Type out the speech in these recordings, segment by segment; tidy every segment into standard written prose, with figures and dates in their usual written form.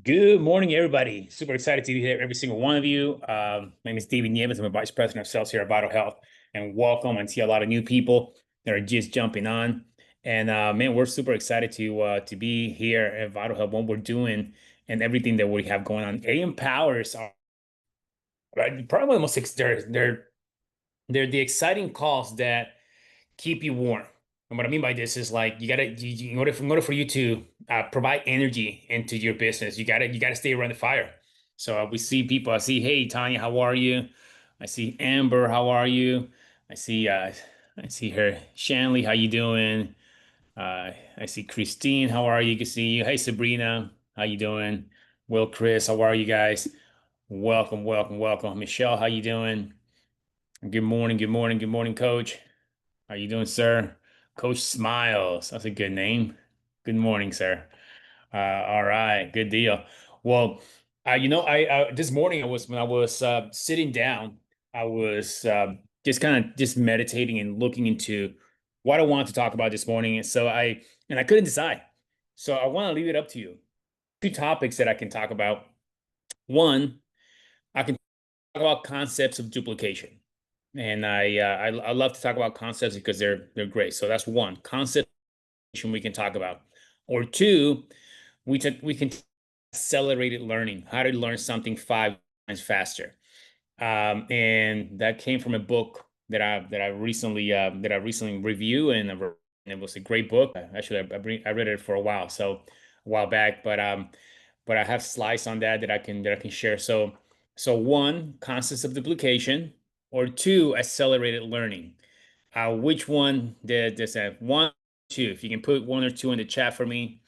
Good morning, everybody. Super excited to be here, every single one of you. My name is David Nieves. I'm a vice president of sales here at Vital Health, and welcome. I see a lot of new people that are just jumping on, and man, we're super excited to be here at Vital Health, what we're doing, and everything that we have going on. AM powers are right, probably the most they're the exciting calls that keep you warm. And what I mean by this is like in order for you to provide energy into your business, you gotta stay around the fire. So we see people. I see, hey Tanya, how are you? I see Amber, how are you? I see I see her. Shanley, how you doing? I see Christine, how are you? Good to see you. Hey Sabrina, how you doing? Will, Chris, how are you guys? Welcome, welcome, welcome. Michelle, how you doing? Good morning, good morning, good morning, Coach. How you doing, sir? Coach Smiles. That's a good name. Good morning, sir. All right, good deal. Well, I this morning when I was sitting down, I was just kind of just meditating and looking into what I wanted to talk about this morning, and I couldn't decide. So I want to leave it up to you. Two topics that I can talk about. One, I can talk about concepts of duplication. And I love to talk about concepts because they're great. So that's one concept we can talk about. Or two, we can accelerated learning, how to learn something 5 times faster. And that came from a book that I recently reviewed, and it was a great book. Actually, I read it for a while, so a while back, but I have slides on that I can share. So one, concepts of duplication, or two, accelerated learning. Which one does that? One, two. If you can put one or two in the chat for me,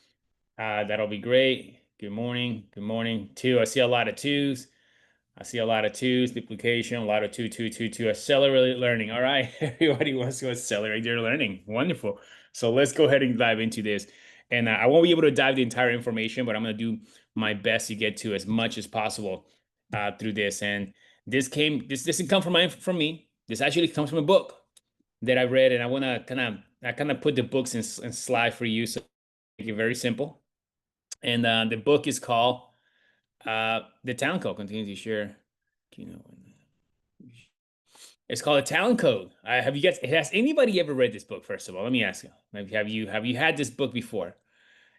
that'll be great. Good morning. Good morning. Two. I see a lot of twos. I see a lot of twos, duplication, a lot of two, two, two, two. Accelerated learning. All right. Everybody wants to accelerate their learning. Wonderful. So let's go ahead and dive into this. And I won't be able to dive the entire information, but I'm going to do my best to get to as much as possible through this. And this didn't come from me. This actually comes from a book that I read, and I want to kind of put the books in slide for you, so make it very simple. And the book is called The Talent Code. Continues to share. You know, it's called A Talent Code. Have you guys? Has anybody ever read this book? First of all, let me ask you. Have you had this book before?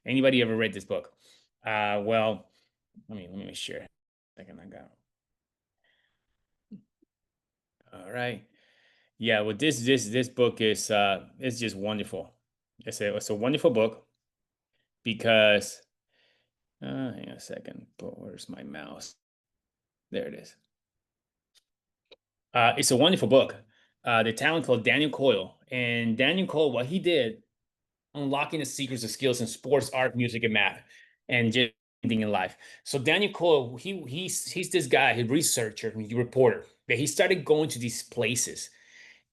Anybody ever read this book? Well, let me share. Second, I got. All right. Yeah. Well, this book is just wonderful. It's a wonderful book because hang on a second. Where's my mouse? There it is. It's a wonderful book. The talent called Daniel Coyle. And Daniel Coyle, what he did, unlocking the secrets of skills in sports, art, music, and math, and just anything in life. So Daniel Coyle, he's this guy, a researcher, a reporter, that he started going to these places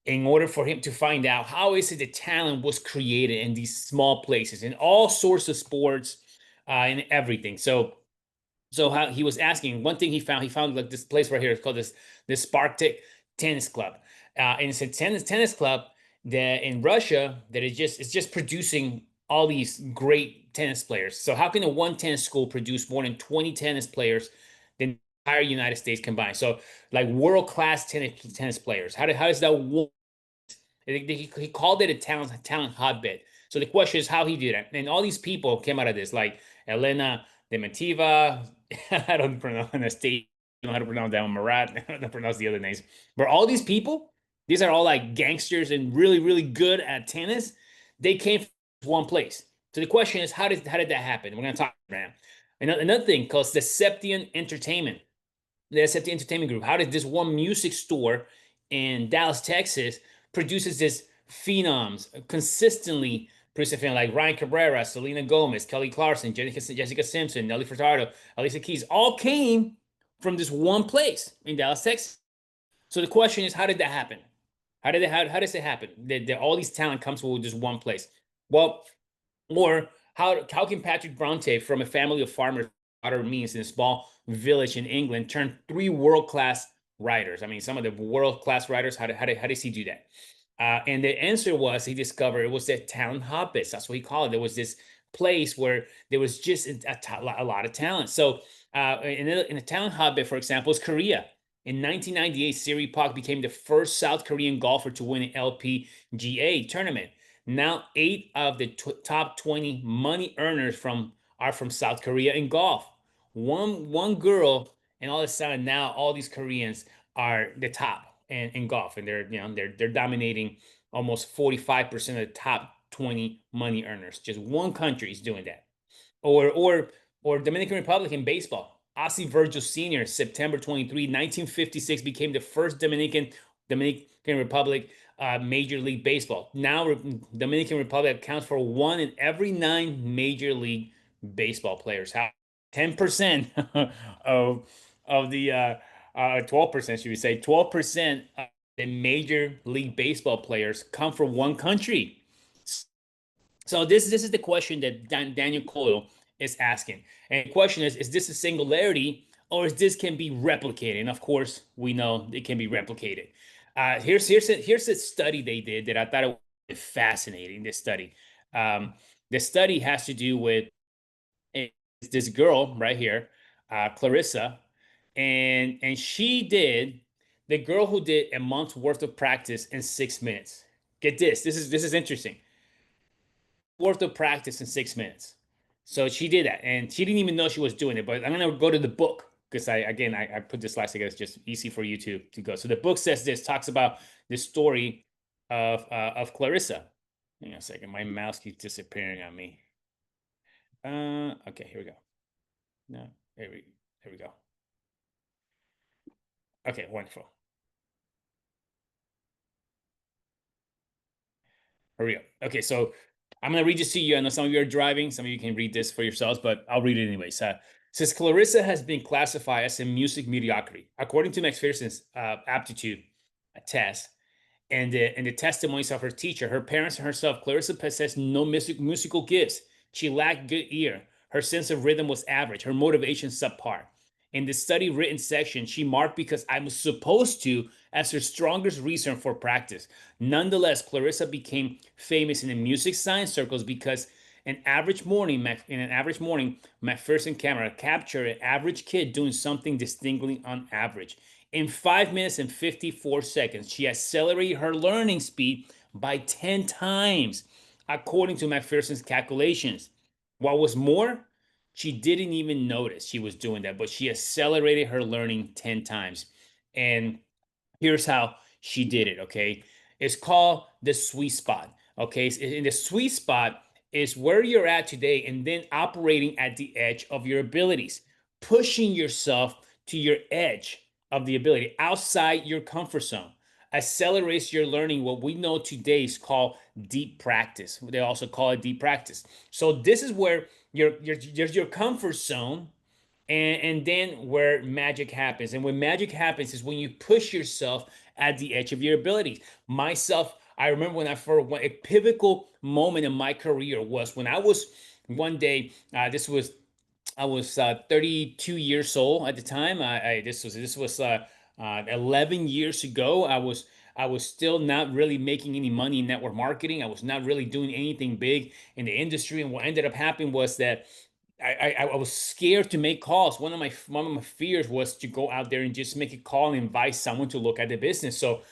in order for him to find out how is it the talent was created in these small places in all sorts of sports and everything. So how he was asking, one thing he found like this place right here. It's called this Spartak Tennis Club, and it's a tennis club that in Russia that is just it's just producing all these great tennis players. So how can a one tennis school produce more than 20 tennis players than the entire United States combined? So like world class tennis players. How does that work? He called it a talent hotbed. So the question is how he did it. And all these people came out of this, like Elena Demetiva. I don't pronounce the state. I don't know how to pronounce that one. Marat. I don't know how to pronounce the other names. But all these people, these are all like gangsters and really, really good at tennis. They came from one place. So the question is, how did that happen? We're going to talk about that. Another thing called the Septian Entertainment. The Septian Entertainment Group. How did this one music store in Dallas, Texas, produces this phenoms consistently producing like Ryan Cabrera, Selena Gomez, Kelly Clarkson, Jessica Simpson, Nelly Furtado, Alicia Keys, all came from this one place in Dallas, Texas. So the question is, how did that happen? How does it happen? That all these talent comes from just one place? Well, or how can Patrick Bronte from a family of farmers means in a small village in England turn three world-class writers? I mean, some of the world-class writers, how does he do that? And the answer was he discovered it was a talent hotbed. That's what he called it. There was this place where there was just a lot of talent. So in a talent hotbed, for example, is Korea. In 1998, Siri Park became the first South Korean golfer to win an LPGA tournament. Now, eight of the top 20 money earners are from South Korea in golf. One girl, and all of a sudden now all these Koreans are the top in golf, and they're dominating almost 45% of the top 20 money earners. Just one country is doing that. Or Dominican Republic in baseball. Ossie Virgil Sr., September 23, 1956, became the first Dominican Republic Major League Baseball. Now, Dominican Republic accounts for one in every nine Major League Baseball players. How 10% of the 12%, should we say 12% of the Major League Baseball players come from one country. So this is the question that Daniel Coyle is asking. And the question is this a singularity or is this can be replicated? And of course, we know it can be replicated. Here's a study they did that I thought it was fascinating. This study, the study has to do with this girl right here, Clarissa, and she did the girl who did a month's worth of practice in 6 minutes. Get this. This is interesting worth of practice in 6 minutes. So she did that, and she didn't even know she was doing it. But I'm gonna go to the book because I put this slide together. It's just easy for you to go. So the book says this talks about the story of Clarissa. Hang on a second, my mouse keeps disappearing on me. Okay, here we go. No, here we go. Okay, wonderful. Here we go. Okay, so I'm going to read this to you. I know some of you are driving. Some of you can read this for yourselves, but I'll read it anyways. Says Clarissa has been classified as a music mediocrity. According to McPherson's aptitude test, and the testimonies of her teacher, her parents, and herself, Clarissa possessed no musical gifts. She lacked good ear. Her sense of rhythm was average. Her motivation subpar. In the study written section, she marked because I was supposed to as her strongest reason for practice. Nonetheless, Clarissa became famous in the music science circles because in an average morning, McPherson camera captured an average kid doing something distinctly on average. In 5 minutes and 54 seconds, she accelerated her learning speed by 10 times, according to McPherson's calculations. What was more, she didn't even notice she was doing that, but she accelerated her learning 10 times. And here's how she did it, okay? It's called the sweet spot, okay? In the sweet spot is where you're at today and then operating at the edge of your abilities, pushing yourself to your edge of the ability outside your comfort zone. Accelerates your learning. What we know today is called deep practice. They also call it deep practice. So this is where your comfort zone and then where magic happens. And when magic happens is when you push yourself at the edge of your abilities. Myself, I remember when I first a pivotal moment in my career was when I was one day. I was 32 years old at the time. This was 11 years ago. I was still not really making any money in network marketing. I was not really doing anything big in the industry. And what ended up happening was that I was scared to make calls. One of my fears was to go out there and just make a call and invite someone to look at the business. So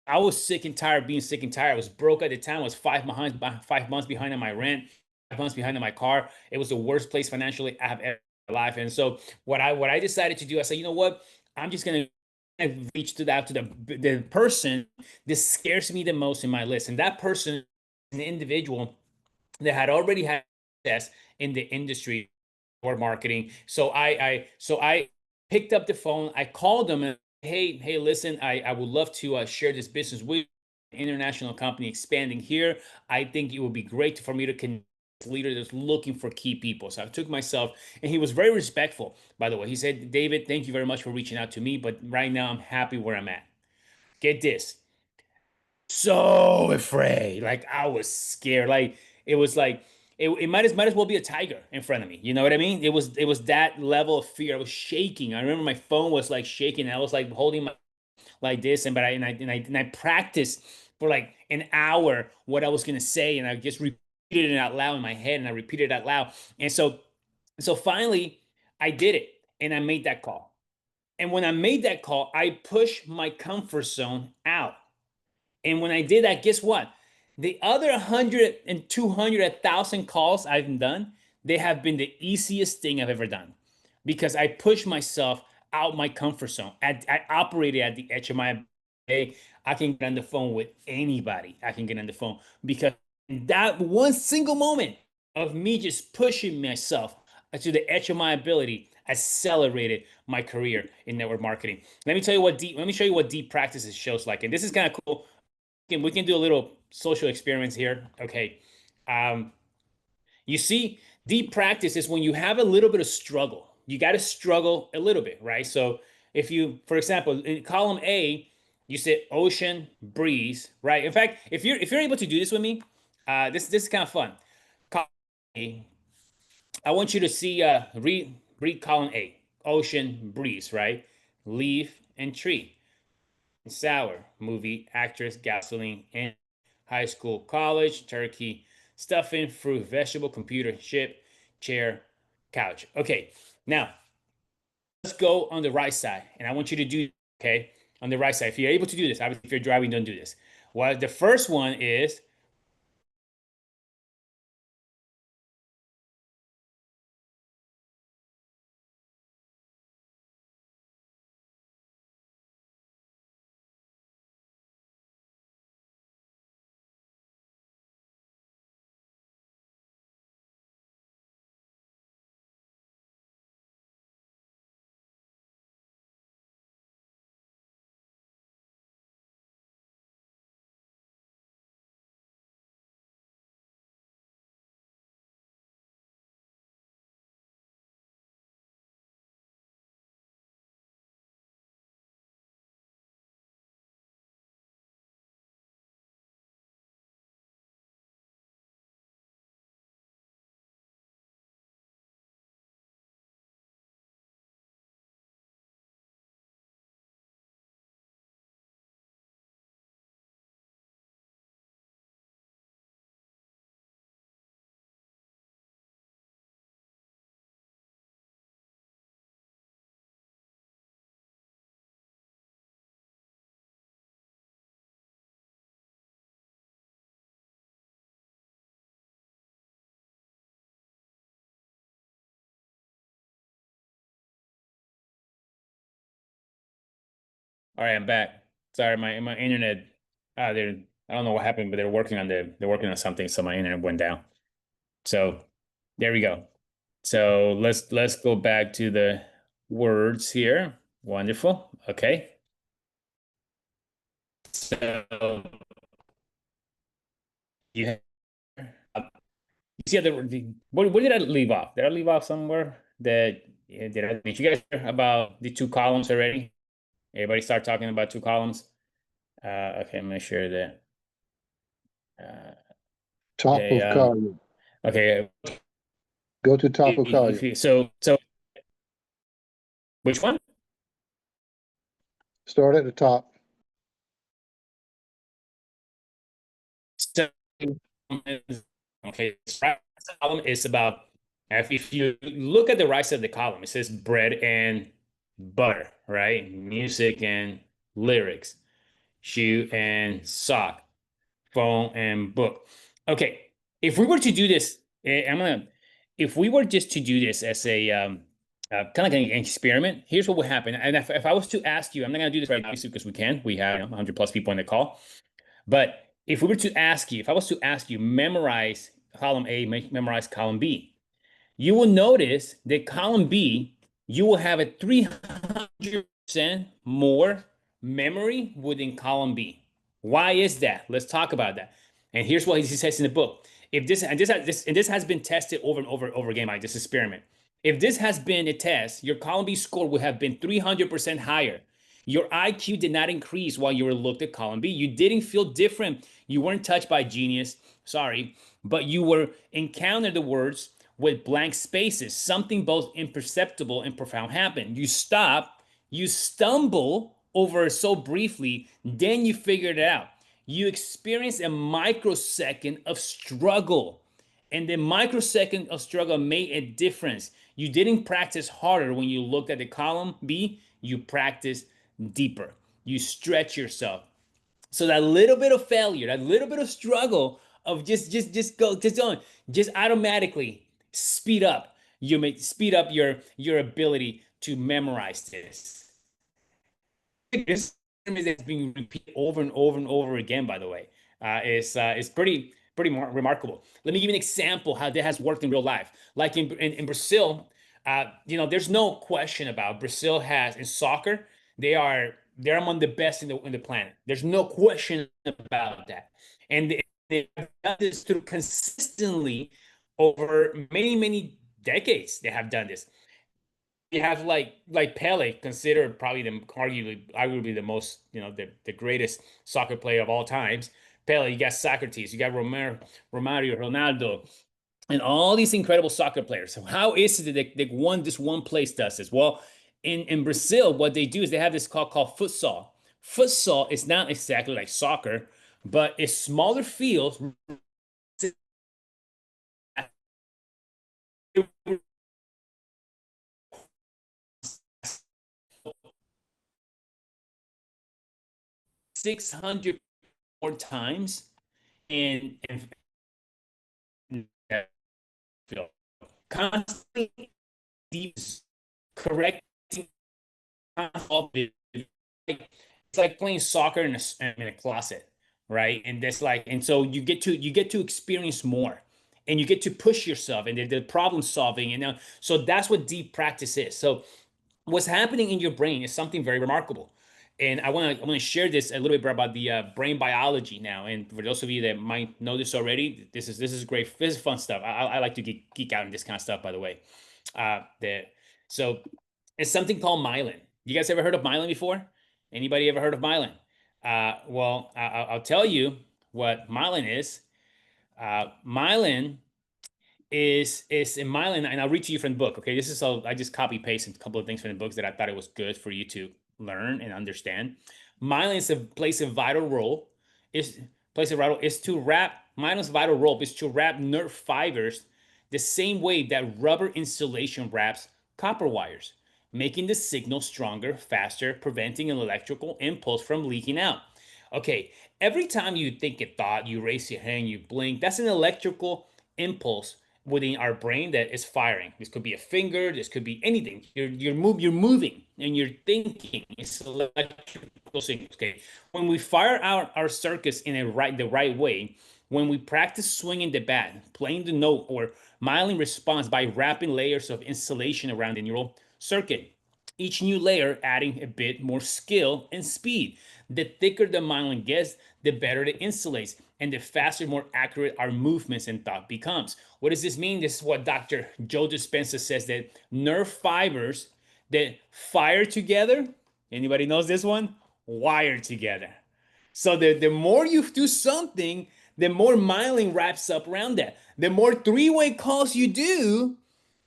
I was sick and tired of being sick and tired. I was broke at the time. I was 5 months behind on my rent, 5 months behind on my car. It was the worst place financially I have ever in my life. And so what I decided to do, I said, you know what? I'm just gonna reach out to the person that scares me the most in my list. And that person, an individual that had already had success in the industry or marketing. So I picked up the phone. I called them and hey, listen, I would love to share this business with an international company expanding here. I think it would be great for me to connect leader that's looking for key people. So I took myself, and he was very respectful, by the way. He said, David, thank you very much for reaching out to me, but right now I'm happy where I'm at. Get this, so afraid. Like I was scared. Like it was like it might as well be a tiger in front of me. You know what I mean? It was that level of fear. I was shaking. I remember my phone was like shaking. And I was like holding my like this, and I practiced for like an hour what I was gonna say, and I just repeat repeated it out loud in my head, and I repeated it out loud. And so finally, I did it, and I made that call. And when I made that call, I pushed my comfort zone out. And when I did that, guess what? The other 100 and 200, 1,000 calls I've done, they have been the easiest thing I've ever done because I pushed myself out my comfort zone. I operated at the edge of my day. I can get on the phone with anybody. I can get on the phone because that one single moment of me just pushing myself to the edge of my ability accelerated my career in network marketing. Let me show you what deep practices shows like. And this is kind of cool. We can do a little social experiments here. Okay. Um, you see, deep practice is when you have a little bit of struggle. You got to struggle a little bit, right? So if you, for example, in column A, you said ocean, breeze, right? In fact, if you're able to do this with me, this is kind of fun. Column A, I want you to see read column A, ocean, breeze, right? Leaf and tree. Sour, movie, actress, gasoline, and high school, college, turkey, stuffing, fruit, vegetable, computer, ship, chair, couch. Okay, now let's go on the right side, and I want you to do, okay, on the right side. If you're able to do this, obviously, if you're driving, don't do this. Well, the first one is, all right, I'm back. Sorry, my internet, they're, I don't know what happened, but they're working on something, so my internet went down. So there we go. So let's go back to the words here. Wonderful. Okay. So you have, you see what did I leave off? Did I leave off somewhere? Did you guys hear about the two columns already? Everybody start talking about two columns. Okay, I'm gonna share that. Uh, Top they of column. okay. Go to top of column. So which one? Start at the top. So okay, this right column is about if you look at the right side of the column, it says bread and butter, right? Music and lyrics, shoe and sock, phone and book. Okay, if we were to do this, if we were just to do this as a kind of like an experiment, here's what would happen. And if I was to ask you, I'm not going to do this right now because we can. We have 100 plus people on the call. But if we were to ask you, if I was to ask you, memorize column A, memorize column B, you will notice that column B, you will have a 300% more memory within column B. Why is that? Let's talk about that. And here's what he says in the book. If this has been tested over and over again by this experiment. If this has been a test, your column B score would have been 300% higher. Your IQ did not increase while you were looked at column B. You didn't feel different. You weren't touched by genius. Sorry, but you were encountered the words with blank spaces. Something both imperceptible and profound happened. You stop, you stumble over it so briefly, then you figured it out. You experience a microsecond of struggle. And the microsecond of struggle made a difference. You didn't practice harder when you looked at the column B, you practiced deeper. You stretch yourself. So that little bit of failure, that little bit of struggle of just automatically speed up. You may speed up your ability to memorize this. This is being repeated over and over and over again. By the way, is pretty remarkable. Let me give you an example how that has worked in real life. Like in Brazil, there's no question about Brazil has in soccer. They're among the best in the planet. There's no question about that, and they've done this through consistently over many decades. They have done this. You have like Pele, considered probably the arguably the most, the greatest soccer player of all times. Pele, you got Socrates, you got Romario, Ronaldo, and all these incredible soccer players. So how is it that this one place does this? Well, in Brazil, what they do is they have this called futsal. Futsal is not exactly like soccer, but it's smaller fields. 600 more times and constantly correcting. It's like playing soccer in a closet, right? And so you get to experience more, and you get to push yourself, and the problem solving, and so that's what deep practice is. So what's happening in your brain is something very remarkable. And I want to share this a little bit about the brain biology now. And for those of you that might know this already, this is great. This is fun stuff. I like to geek out in this kind of stuff, by the way. The so it's something called myelin. You guys ever heard of myelin before? Anybody ever heard of myelin? Well, I'll tell you what myelin is. Myelin is in myelin, and I'll read to you from the book. Okay, this is all I just copy paste a couple of things from the books that I thought it was good for you to learn and understand. Myelin is a plays a vital role. Is plays a vital is to wrap Myelin's vital role is to wrap nerve fibers the same way that rubber insulation wraps copper wires, making the signal stronger, faster, preventing an electrical impulse from leaking out. Okay, every time you think a thought, you raise your hand, you blink, that's an electrical impulse within our brain that is firing. This could be a finger, this could be anything. You're moving and you're thinking. It's electrical signals. Okay. When we fire out our circuits in the right way, when we practice swinging the bat, playing the note, or myelin response by wrapping layers of insulation around the neural circuit, each new layer adding a bit more skill and speed. The thicker the myelin gets, the better it insulates, and the faster, more accurate our movements and thought becomes. What does this mean? This is what Dr. Joe Dispenza says, that nerve fibers that fire together, anybody knows this one? Wire together. So the more you do something, the more myelin wraps up around that. The more three-way calls you do,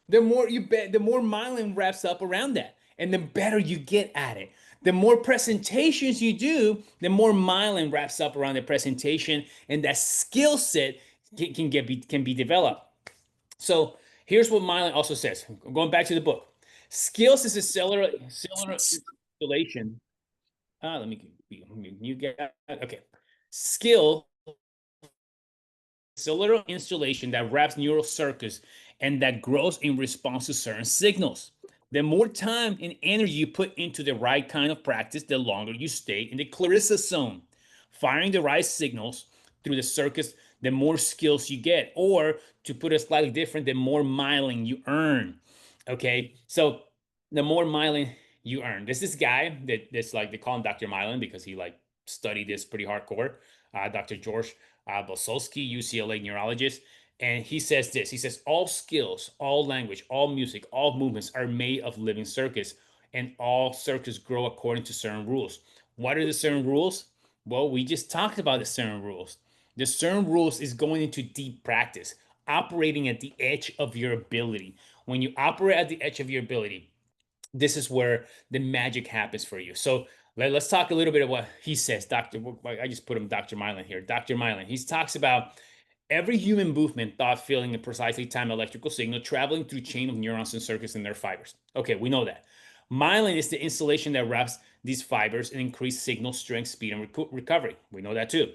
the more myelin wraps up around that, and the better you get at it. The more presentations you do, the more myelin wraps up around the presentation, and that skill set can be developed. So here's what myelin also says. Going back to the book, skills is a cellular installation. You get okay. Skill cellular installation that wraps neural circuits and that grows in response to certain signals. The more time and energy you put into the right kind of practice, the longer you stay in the Clarissa zone. Firing the right signals through the circuits, the more skills you get. Or to put it slightly different, the more myelin you earn. Okay, so the more myelin you earn. There's this guy that's like, they call him Dr. Myelin because he like studied this pretty hardcore. Dr. George Bosolsky, UCLA neurologist, and he says this. He says all skills, all language, all music, all movements are made of living circuits, and all circuits grow according to certain rules. What are the certain rules? Well, we just talked about the certain rules. The certain rules is going into deep practice, operating at the edge of your ability. When you operate at the edge of your ability, this is where the magic happens for you. So let's talk a little bit of what he says. I just put him Dr. Myelin here. Dr. Myelin. He talks about every human movement, thought, feeling, and precisely timed electrical signal traveling through chain of neurons and circuits in their fibers. Okay, we know that. Myelin is the insulation that wraps these fibers and increase signal strength, speed, and recovery. We know that too.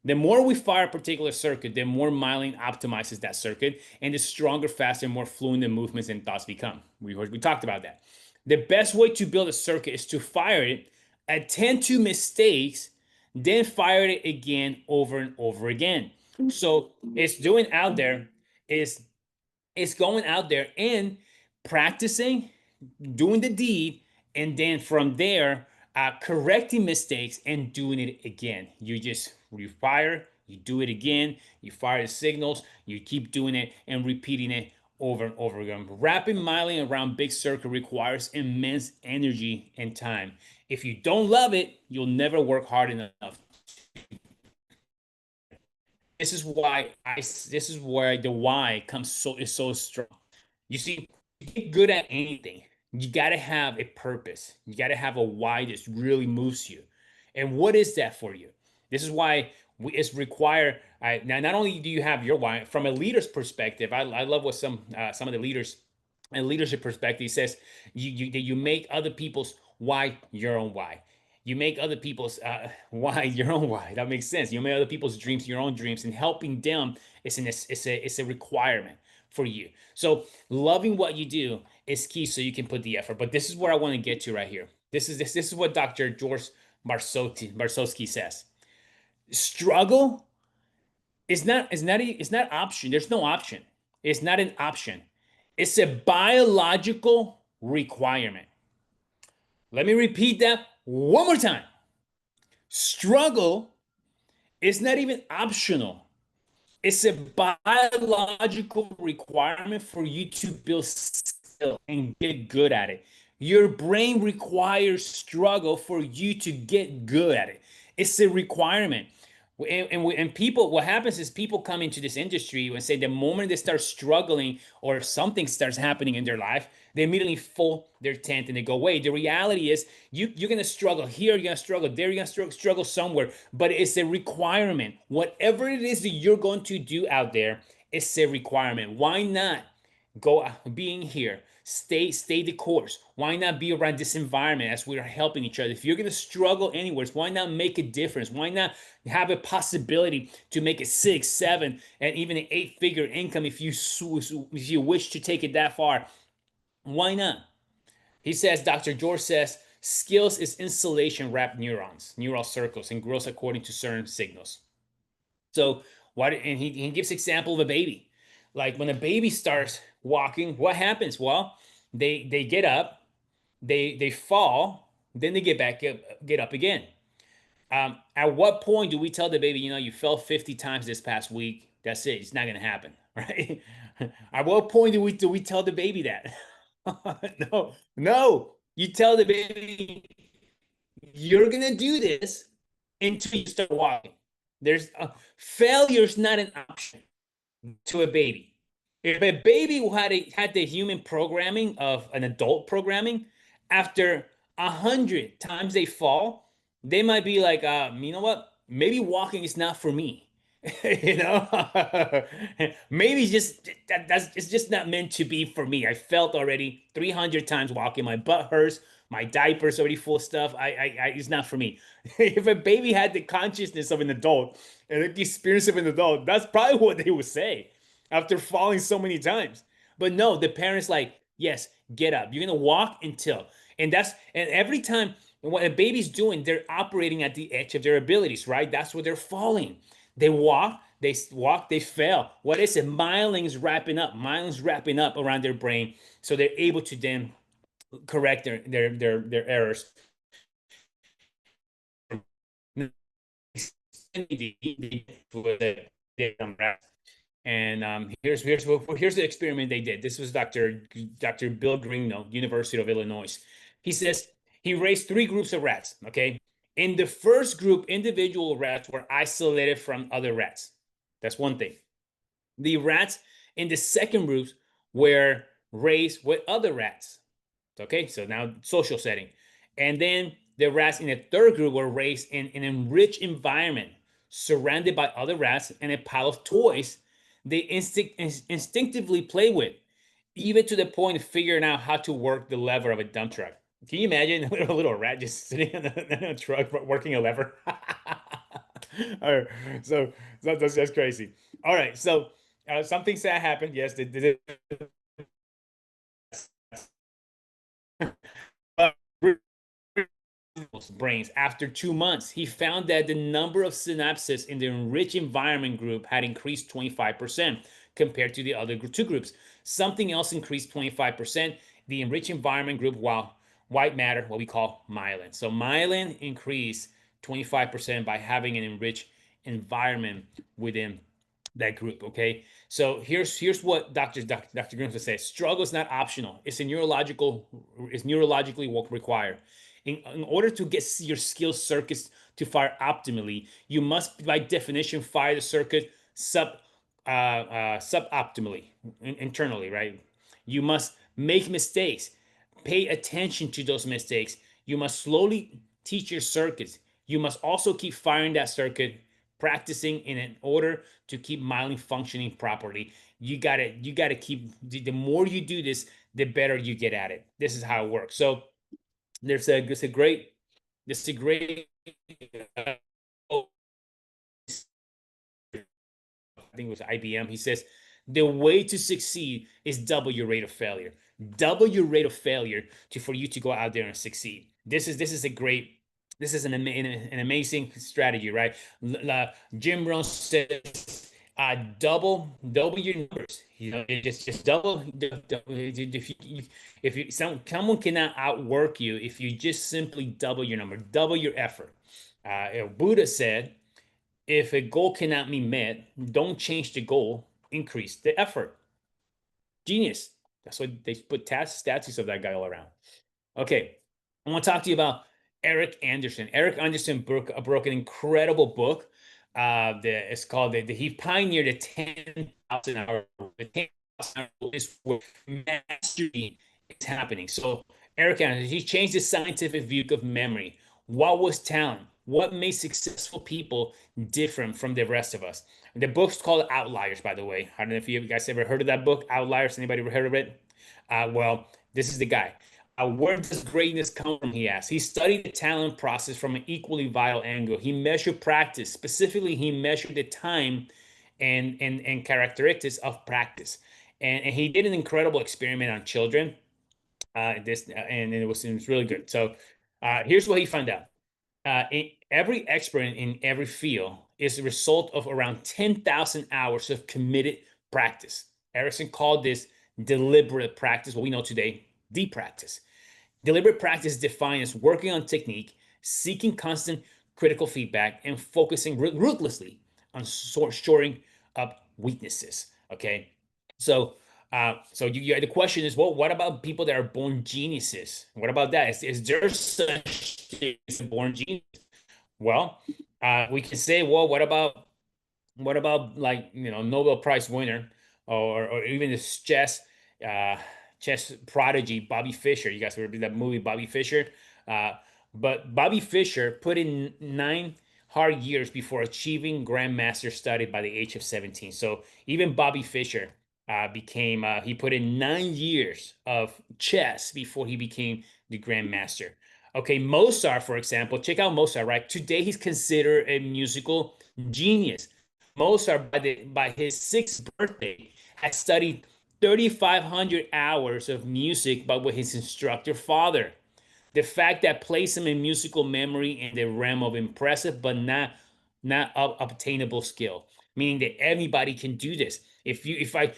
The more we fire a particular circuit, the more myelin optimizes that circuit, and the stronger, faster, and more fluent the movements and thoughts become. We talked about that. The best way to build a circuit is to fire it, attend to mistakes, then fire it again over and over again. So it's doing out there is it's going out there and practicing, doing the deed, and then from there, correcting mistakes and doing it again. You fire, you do it again, you fire the signals, you keep doing it and repeating it over and over again. Wrapping myelin around big circuit requires immense energy and time. If you don't love it, you'll never work hard enough. This is where the why is so strong. You see, to get good at anything, you got to have a purpose. You got to have a why that really moves you. And what is that for you? This is why it's required. Now, not only do you have your why, from a leader's perspective, I love what some of the leaders and leadership perspective says you make other people's why your own why. You make other people's why your own why. That makes sense. You make other people's dreams your own dreams, and helping them it's a requirement for you. So loving what you do is key, so you can put the effort. But this is where I want to get to right here. This is what Dr. George Barsowski says. Struggle is not option. There's no option. It's not an option. It's a biological requirement. Let me repeat that one more time. Struggle is not even optional. It's a biological requirement for you to build skill and get good at it. Your brain requires struggle for you to get good at it. It's a requirement. And people, what happens is people come into this industry and say the moment they start struggling or something starts happening in their life, they immediately fold their tent and they go away. The reality is you're going to struggle here, you're going to struggle there, you're going to struggle somewhere, but it's a requirement. Whatever it is that you're going to do out there, it's a requirement. Why not go being here? Stay the course. Why not be around this environment as we're helping each other? If you're going to struggle anywhere, why not make a difference? Why not have a possibility to make a 6, 7, and even an 8-figure income if you wish to take it that far? Why not? He says, Dr. George says, skills is insulation wrapped neurons, neural circles, and grows according to certain signals. So what? And he gives example of a baby. Like when a baby starts walking, what happens? Well, they get up, they fall, then they get up again. At what point do we tell the baby, you fell 50 times this past week? That's it. It's not gonna happen, right? At what point do we tell the baby that? No, no. You tell the baby you're gonna do this until you start walking. Failure's not an option to a baby. If a baby had the human programming of an adult programming, after 100 times they fall, they might be like, you know what? Maybe walking is not for me. you know, maybe it's just not meant to be for me. I felt already 300 times walking. My butt hurts. My diaper's already full of stuff. It's not for me. If a baby had the consciousness of an adult and the experience of an adult, that's probably what they would say after falling so many times. But no, the parents like, yes, get up. You're gonna walk until, and every time what a baby's doing, they're operating at the edge of their abilities, right? That's where they're falling. They fail. What is it? Myelin's wrapping up around their brain, so they're able to then correct their errors. And here's the experiment they did. This was Dr. Bill Greenno, University of Illinois. He says he raised 3 groups of rats. Okay, in the first group, individual rats were isolated from other rats. That's one thing. The rats in the second group were raised with other rats. Okay, so now social setting. And then the rats in the third group were raised in an enriched environment. surrounded by other rats and a pile of toys they instinctively play with, even to the point of figuring out how to work the lever of a dump truck. Can you imagine a little rat just sitting in a truck working a lever? All right, so that's crazy. All right, so something sad happened. Yes, brains. After 2 months, he found that the number of synapses in the enriched environment group had increased 25% compared to the other two groups. Something else increased 25%. The enriched environment group, while white matter, what we call myelin. So myelin increased 25% by having an enriched environment within that group. Okay, so here's what Dr. Grimm would say: struggle is not optional. It's neurologically required. In order to get your skill circuits to fire optimally, you must, by definition, fire the circuit suboptimally internally, right? You must make mistakes. Pay attention to those mistakes. You must slowly teach your circuits. You must also keep firing that circuit, practicing in order to keep myelin functioning properly. You gotta keep. The more you do this, the better you get at it. This is how it works. So there's a great uh, I think it was IBM. He says the way to succeed is double your rate of failure. Double your rate of failure for you to go out there and succeed. This is an amazing strategy, right? Jim Rohn says, double your numbers. You know, just double. If someone cannot outwork you if you just simply double your number, double your effort. Buddha said, if a goal cannot be met, don't change the goal, increase the effort. Genius. That's what they put statues of that guy all around. Okay, I want to talk to you about Eric Anderson. Eric Anderson broke an incredible book. It's called he pioneered the 10,000 hour. The 10,000 hour is where mastery is happening. So Eric Anderson, he changed the scientific view of memory. What was talent? What made successful people different from the rest of us? The book's called Outliers, by the way. I don't know if you guys ever heard of that book, Outliers. Anybody ever heard of it? Well, this is the guy. Where does greatness come from? He asked. He studied the talent process from an equally vital angle. He measured practice. Specifically, he measured the time and characteristics of practice. And he did an incredible experiment on children. And it was really good. So here's what he found out. Every expert in every field is the result of around 10,000 hours of committed practice. Erickson called this deliberate practice, what we know today, deep practice. Deliberate practice is defined as working on technique, seeking constant critical feedback, and focusing ruthlessly on shoring up weaknesses. Okay, so the question is, well, what about people that are born geniuses? What about that? Is there such thing as a born genius? Well, we can say, well, what about like Nobel Prize winner or even this uh, chess prodigy Bobby Fischer? You guys remember that movie Bobby Fischer? Uh, but Bobby Fischer put in 9 hard years before achieving grandmaster status by the age of 17. So even Bobby Fischer became he put in 9 years of chess before he became the grandmaster. Okay, Mozart, for example, check out Mozart, right? Today he's considered a musical genius. Mozart, by his 6th birthday, had studied 3,500 hours of music, but with his instructor father. The fact that placed him in musical memory in the realm of impressive but not obtainable skill, meaning that anybody can do this. If you by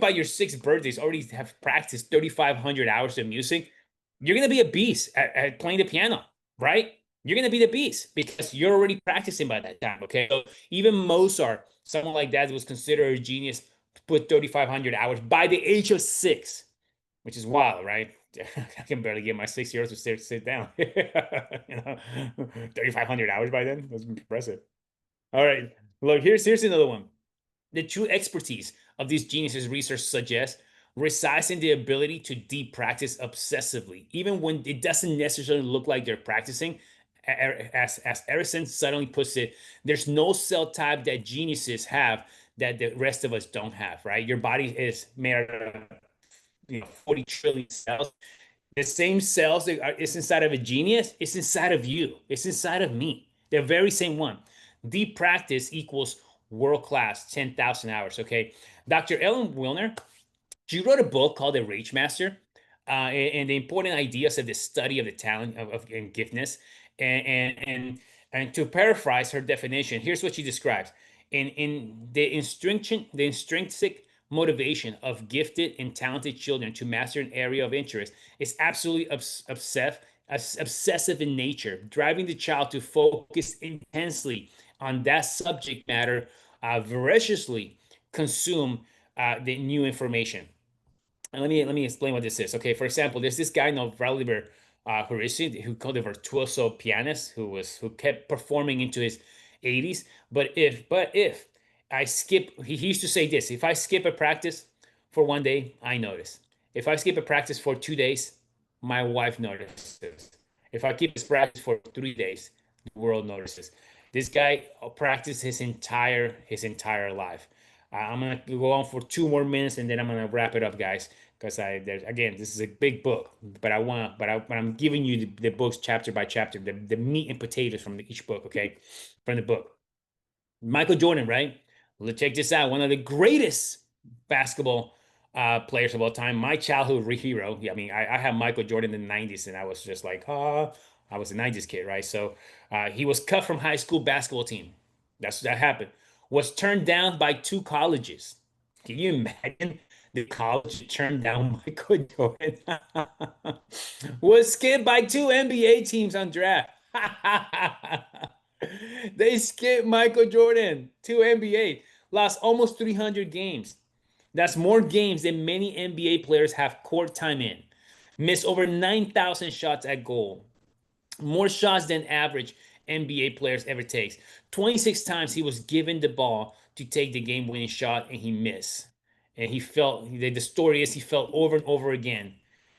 your 6th birthdays already have practiced 3,500 hours of music, you're gonna be a beast at playing the piano, right? You're gonna be the beast because you're already practicing by that time. Okay, so even Mozart, someone like that, was considered a genius, put 3,500 hours by the age of 6, which is wild, right? I can barely get my 6 year old to sit down. 3,500 hours by then. That's impressive. All right, look, here's another one. The true expertise of these geniuses, research suggests, resides in the ability to deep practice obsessively, even when it doesn't necessarily look like they're practicing. as Erickson suddenly puts it, there's no cell type that geniuses have that the rest of us don't have, right? Your body is made out of 40 trillion cells. The same cells that is inside of a genius, it's inside of you. It's inside of me. The very same one. Deep practice equals world class, 10,000 hours. Okay. Dr. Ellen Wilner, she wrote a book called The Rage Master, and the important ideas of the study of the talent of and giftedness. And to paraphrase her definition, here's what she describes: in the intrinsic motivation of gifted and talented children to master an area of interest is absolutely obsessive in nature, driving the child to focus intensely on that subject matter, voraciously consume the new information. And let me explain what this is. Okay, for example, there's this guy named Vladimir Horisi, who called a virtuoso pianist, who kept performing into his 80s. But if I skip, he used to say this: if I skip a practice for one day, I notice. If I skip a practice for 2 days, my wife notices. If I keep his practice for 3 days, the world notices. This guy practiced his entire life. I'm gonna go on for 2 more minutes and then I'm gonna wrap it up, guys. Because there's again, this is a big book, but I'm giving you the books chapter by chapter, the meat and potatoes from each book, okay, from the book. Michael Jordan, right? Let's check this out. One of the greatest basketball players of all time. My childhood hero. Yeah, I mean, I had Michael Jordan in the 90s, and I was just like, I was a 90s kid, right? So he was cut from high school basketball team. That happened. Was turned down by 2 colleges. Can you imagine the college turned down Michael Jordan? Was skipped by 2 NBA teams on draft. They skipped Michael Jordan to NBA. Lost almost 300 games. That's more games than many NBA players have court time in. Missed over 9,000 shots at goal. More shots than average NBA players ever takes. 26 times he was given the ball to take the game-winning shot and he missed. And he felt, the story is he felt over and over again.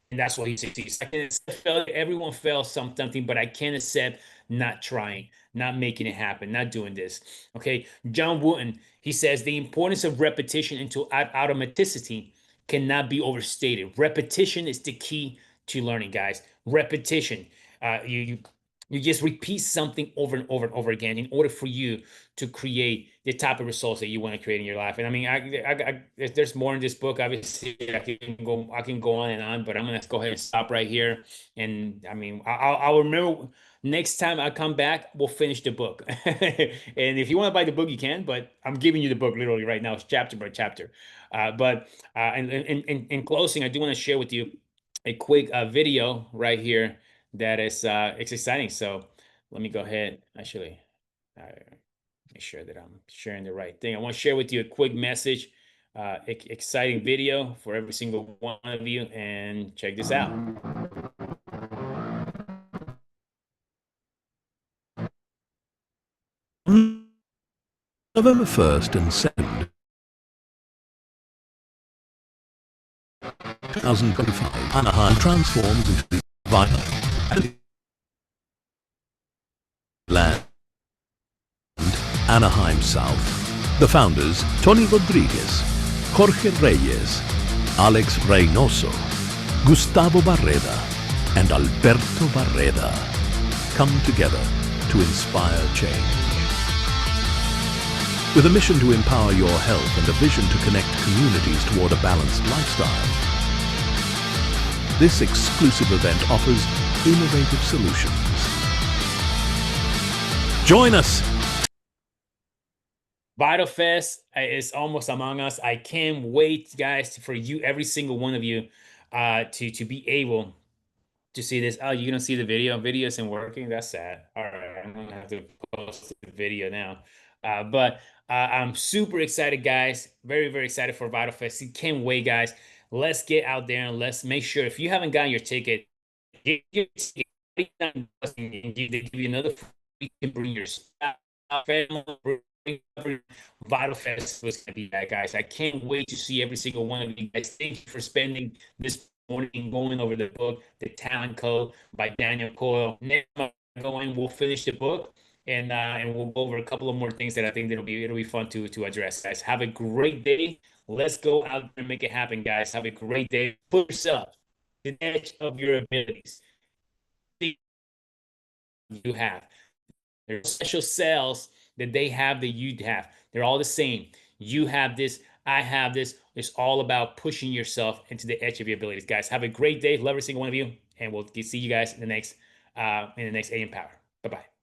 And that's why he succeeds. I can accept failure. Everyone fails something, but I can't accept not trying, not making it happen, not doing this. Okay. John Wooten, he says the importance of repetition into automaticity cannot be overstated. Repetition is the key to learning, guys. Repetition. You just repeat something over and over and over again in order for you to create the type of results that you want to create in your life. And I mean, there's more in this book. Obviously, I can go on and on, but I'm gonna go ahead and stop right here. And I mean, I'll remember next time I come back, we'll finish the book. And if you want to buy the book, you can. But I'm giving you the book literally right now. It's chapter by chapter. In closing, I do want to share with you a quick video right here that is it's exciting. So let me go ahead. Actually, make sure that I'm sharing the right thing. I want to share with you a quick message, exciting video for every single one of you, and check this out. November 1st and 2nd, 2025, Anaheim transforms into the vital land. Anaheim South. The founders, Tony Rodriguez, Jorge Reyes, Alex Reynoso, Gustavo Barreda, and Alberto Barreda come together to inspire change. With a mission to empower your health and a vision to connect communities toward a balanced lifestyle, this exclusive event offers innovative solutions. Join us! Vital Fest is almost among us. I can't wait, guys, for you, every single one of you, to be able to see this. Oh, you gonna see the video? Video isn't working. That's sad. All right, I'm gonna have to post the video now. But I'm super excited, guys. Very, very excited for Vital Fest. Can't wait, guys. Let's get out there and let's make sure, if you haven't gotten your ticket, get your ticket. They give you another free. You can bring your staff, family. Vital Fest was gonna be that, guys. I can't wait to see every single one of you guys. Thank you for spending this morning going over the book, The Talent Code by Daniel Coyle. go in, we'll finish the book, and we'll go over a couple of more things that I think it'll be fun to address, guys. Have a great day. Let's go out there and make it happen, guys. Have a great day. Put yourself to the edge of your abilities. You have. There's special cells that they have that you have. They're all the same. You have this, I have this. It's all about pushing yourself into the edge of your abilities, guys. Have a great day. Love every single one of you, and we'll see you guys in the next AM Power. Bye-bye.